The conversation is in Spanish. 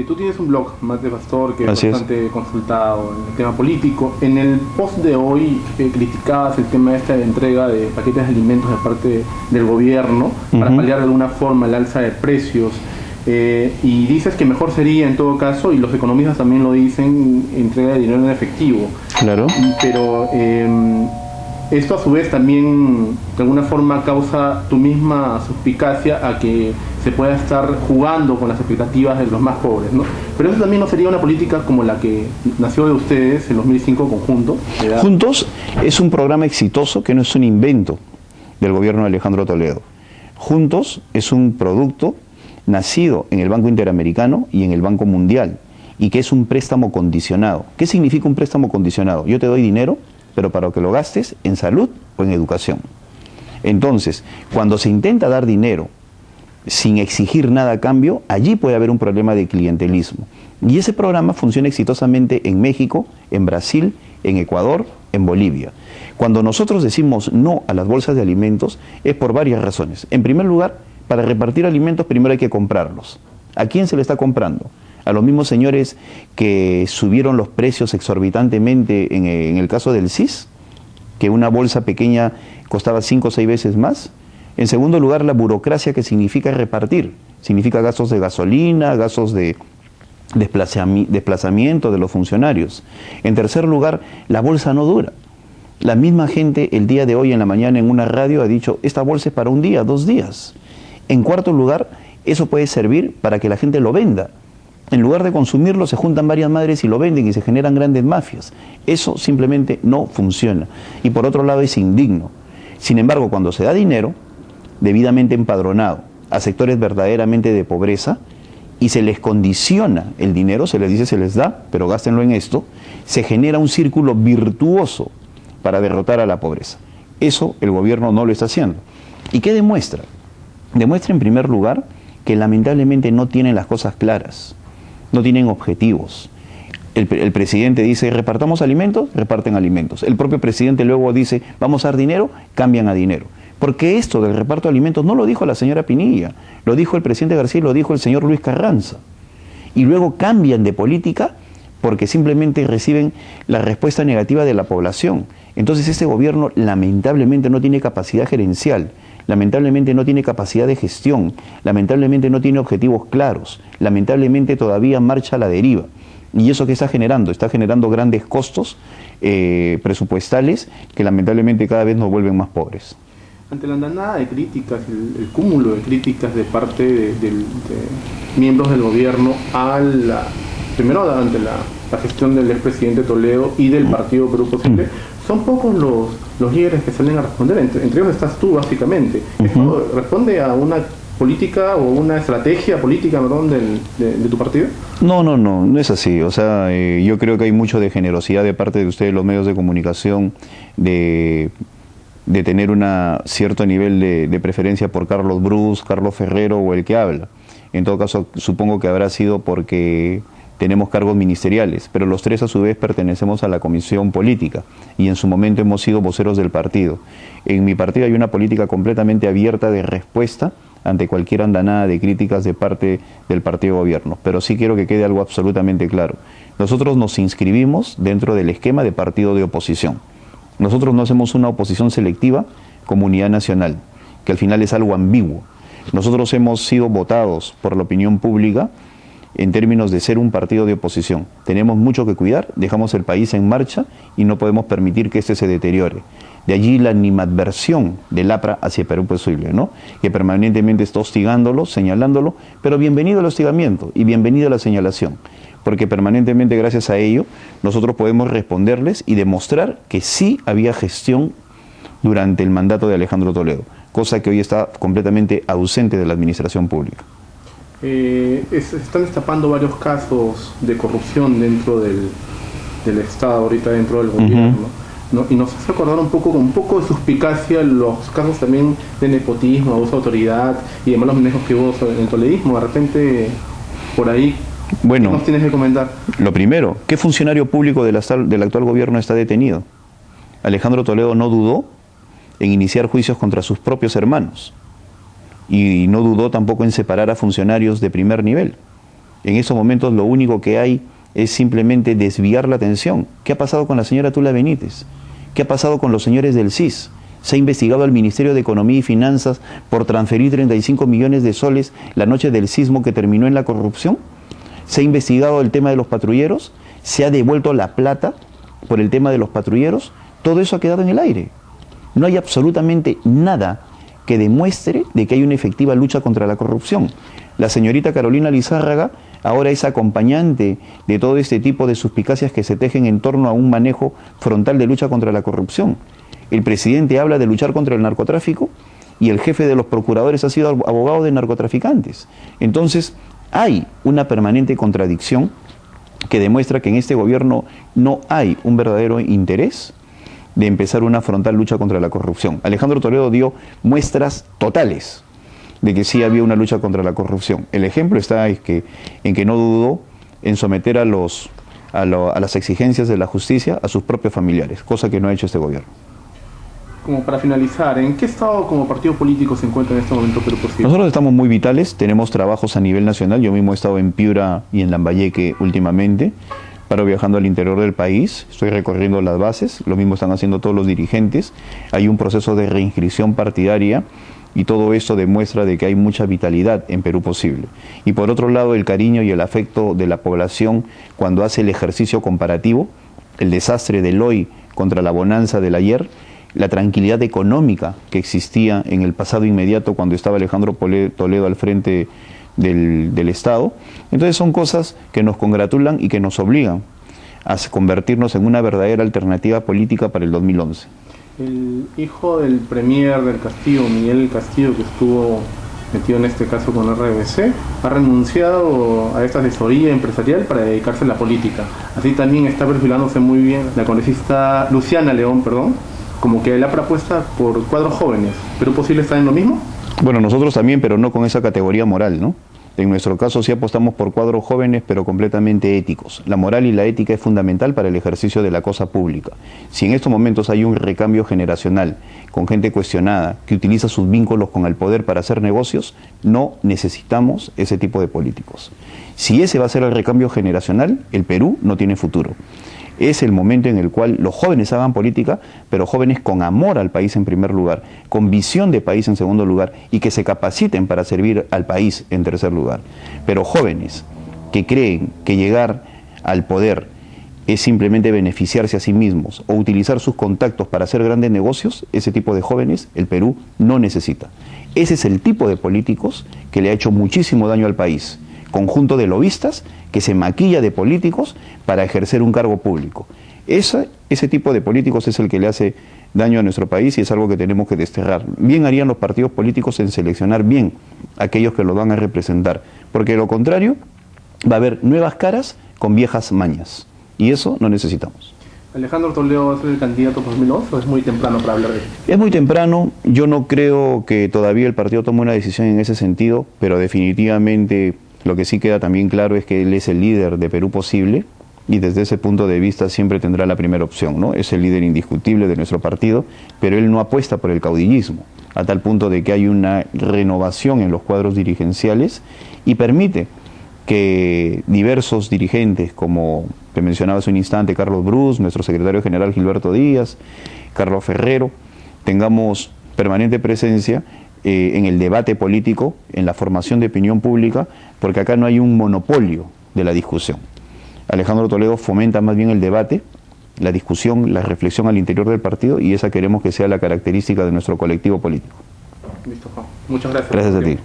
Tú tienes un blog, Mate Pastor, que es Así bastante consultado en el tema político. En el post de hoy criticabas el tema de esta entrega de paquetes de alimentos de parte del gobierno para paliar de alguna forma el alza de precios. Y dices que mejor sería en todo caso, y los economistas también lo dicen, entrega de dinero en efectivo. Claro. Pero esto a su vez también de alguna forma causa tu misma suspicacia a que se pueda estar jugando con las expectativas de los más pobres, ¿no? Pero eso también no sería una política como la que nació de ustedes en 2005 conjunto. Juntos es un programa exitoso que no es un invento del gobierno de Alejandro Toledo. Juntos es un producto nacido en el Banco Interamericano y en el Banco Mundial, y que es un préstamo condicionado. ¿Qué significa un préstamo condicionado? Yo te doy dinero, pero para que lo gastes en salud o en educación. Entonces, cuando se intenta dar dinero sin exigir nada a cambio, allí puede haber un problema de clientelismo. Y ese programa funciona exitosamente en México, en Brasil, en Ecuador, en Bolivia. Cuando nosotros decimos no a las bolsas de alimentos es por varias razones. En primer lugar, para repartir alimentos primero hay que comprarlos. ¿A quién se le está comprando? A los mismos señores que subieron los precios exorbitantemente en el caso del CIS, que una bolsa pequeña costaba 5 o 6 veces más. En segundo lugar, la burocracia que significa repartir. Significa gastos de gasolina, gastos de desplazamiento de los funcionarios. En tercer lugar, la bolsa no dura. La misma gente el día de hoy en la mañana en una radio ha dicho, esta bolsa es para un día, 2 días. En cuarto lugar, eso puede servir para que la gente lo venda. En lugar de consumirlo, se juntan varias madres y lo venden y se generan grandes mafias. Eso simplemente no funciona. Y por otro lado es indigno. Sin embargo, cuando se da dinero debidamente empadronado a sectores verdaderamente de pobreza y se les condiciona el dinero, se les dice, se les da, pero gástenlo en esto, se genera un círculo virtuoso para derrotar a la pobreza. Eso el gobierno no lo está haciendo. ¿Y qué demuestra? Demuestra en primer lugar que lamentablemente no tienen las cosas claras, no tienen objetivos. El presidente dice, repartamos alimentos, reparten alimentos. El propio presidente luego dice, vamos a dar dinero, cambian a dinero. Porque esto del reparto de alimentos no lo dijo la señora Pinilla, lo dijo el presidente García y lo dijo el señor Luis Carranza. Y luego cambian de política porque simplemente reciben la respuesta negativa de la población. Entonces este gobierno lamentablemente no tiene capacidad gerencial, lamentablemente no tiene capacidad de gestión, lamentablemente no tiene objetivos claros, lamentablemente todavía marcha a la deriva. ¿Y eso qué está generando? Está generando grandes costos presupuestales que lamentablemente cada vez nos vuelven más pobres. Ante la andanada de críticas, el cúmulo de críticas de parte de miembros del gobierno primero ante la gestión del expresidente Toledo y del partido Perú Posible, son pocos los líderes que salen a responder, entre ellos estás tú básicamente. ¿Esto responde a una política o una estrategia política, perdón, de tu partido? No es así. O sea, yo creo que hay mucho de generosidad de parte de ustedes, los medios de comunicación, de tener un cierto nivel de preferencia por Carlos Brus, Carlos Ferrero o el que habla. En todo caso, supongo que habrá sido porque tenemos cargos ministeriales, pero los tres a su vez pertenecemos a la comisión política y en su momento hemos sido voceros del partido. En mi partido hay una política completamente abierta de respuesta ante cualquier andanada de críticas de parte del partido de gobierno, pero sí quiero que quede algo absolutamente claro. Nosotros nos inscribimos dentro del esquema de partido de oposición. Nosotros no hacemos una oposición selectiva como unidad nacional, que al final es algo ambiguo. Nosotros hemos sido votados por la opinión pública en términos de ser un partido de oposición. Tenemos mucho que cuidar, dejamos el país en marcha y no podemos permitir que este se deteriore. De allí la animadversión del APRA hacia Perú Posible, ¿no? Que permanentemente está hostigándolo, señalándolo, pero bienvenido al hostigamiento y bienvenido a la señalación, porque permanentemente gracias a ello nosotros podemos responderles y demostrar que sí había gestión durante el mandato de Alejandro Toledo, cosa que hoy está completamente ausente de la administración pública. Están destapando varios casos de corrupción dentro del Estado, ahorita dentro del gobierno, ¿no? Y nos hace acordar un poco de suspicacia los casos también de nepotismo, abuso de autoridad y demás los manejos que hubo en el toledismo. De repente, por ahí, bueno, ¿qué nos tienes que comentar? Lo primero, ¿qué funcionario público del actual gobierno está detenido? Alejandro Toledo no dudó en iniciar juicios contra sus propios hermanos y no dudó tampoco en separar a funcionarios de primer nivel. En estos momentos lo único que hay es simplemente desviar la atención. ¿Qué ha pasado con la señora Tula Benítez? ¿Qué ha pasado con los señores del CIS? Se ha investigado al Ministerio de Economía y Finanzas por transferir 35 millones de soles la noche del sismo que terminó en la corrupción. Se ha investigado el tema de los patrulleros. Se ha devuelto la plata por el tema de los patrulleros. Todo eso ha quedado en el aire. No hay absolutamente nada que demuestre de que hay una efectiva lucha contra la corrupción. La señorita Carolina Lizárraga ahora es acompañante de todo este tipo de suspicacias que se tejen en torno a un manejo frontal de lucha contra la corrupción. El presidente habla de luchar contra el narcotráfico y el jefe de los procuradores ha sido abogado de narcotraficantes. Entonces, hay una permanente contradicción que demuestra que en este gobierno no hay un verdadero interés de empezar una frontal lucha contra la corrupción. Alejandro Toledo dio muestras totales de que sí había una lucha contra la corrupción. El ejemplo está en que no dudó en someter a las exigencias de la justicia a sus propios familiares, cosa que no ha hecho este gobierno. Como para finalizar, ¿en qué estado como partido político se encuentra en este momento Perú Posible? Nosotros estamos muy vitales, tenemos trabajos a nivel nacional. Yo mismo he estado en Piura y en Lambayeque últimamente, paro viajando al interior del país, estoy recorriendo las bases, lo mismo están haciendo todos los dirigentes. Hay un proceso de reinscripción partidaria y todo esto demuestra de que hay mucha vitalidad en Perú Posible. Y por otro lado, el cariño y el afecto de la población cuando hace el ejercicio comparativo, el desastre del hoy contra la bonanza del ayer, la tranquilidad económica que existía en el pasado inmediato cuando estaba Alejandro Toledo al frente del Estado. Entonces son cosas que nos congratulan y que nos obligan a convertirnos en una verdadera alternativa política para el 2011. El hijo del premier del Castillo, Miguel Castillo, que estuvo metido en este caso con RBC, ha renunciado a esta asesoría empresarial para dedicarse a la política. Así también está perfilándose muy bien la congresista Luciana León, como que la propuesta por cuadros jóvenes. ¿Perú Posible está en lo mismo? Bueno, nosotros también, pero no con esa categoría moral, ¿no? En nuestro caso sí apostamos por cuadros jóvenes, pero completamente éticos. La moral y la ética es fundamental para el ejercicio de la cosa pública. Si en estos momentos hay un recambio generacional con gente cuestionada que utiliza sus vínculos con el poder para hacer negocios, no necesitamos ese tipo de políticos. Si ese va a ser el recambio generacional, el Perú no tiene futuro. Es el momento en el cual los jóvenes hagan política, pero jóvenes con amor al país en primer lugar, con visión de país en segundo lugar y que se capaciten para servir al país en tercer lugar. Pero jóvenes que creen que llegar al poder es simplemente beneficiarse a sí mismos o utilizar sus contactos para hacer grandes negocios, ese tipo de jóvenes el Perú no necesita. Ese es el tipo de políticos que le ha hecho muchísimo daño al país. Conjunto de lobistas que se maquilla de políticos para ejercer un cargo público. Ese tipo de políticos es el que le hace daño a nuestro país y es algo que tenemos que desterrar. Bien harían los partidos políticos en seleccionar bien a aquellos que los van a representar, porque de lo contrario va a haber nuevas caras con viejas mañas y eso no necesitamos. ¿Alejandro Toledo va a ser el candidato 2011 o es muy temprano para hablar de él? Es muy temprano, yo no creo que todavía el partido tome una decisión en ese sentido, pero definitivamente lo que sí queda también claro es que él es el líder de Perú Posible y desde ese punto de vista siempre tendrá la primera opción, ¿no? Es el líder indiscutible de nuestro partido, pero él no apuesta por el caudillismo, a tal punto de que hay una renovación en los cuadros dirigenciales y permite que diversos dirigentes, como te mencionaba hace un instante, Carlos Brus, nuestro secretario general Gilberto Díaz, Carlos Ferrero, tengamos permanente presencia en el debate político, en la formación de opinión pública, porque acá no hay un monopolio de la discusión. Alejandro Toledo fomenta más bien el debate, la discusión, la reflexión al interior del partido y esa queremos que sea la característica de nuestro colectivo político. Listo, Juan. Muchas gracias. Gracias a ti.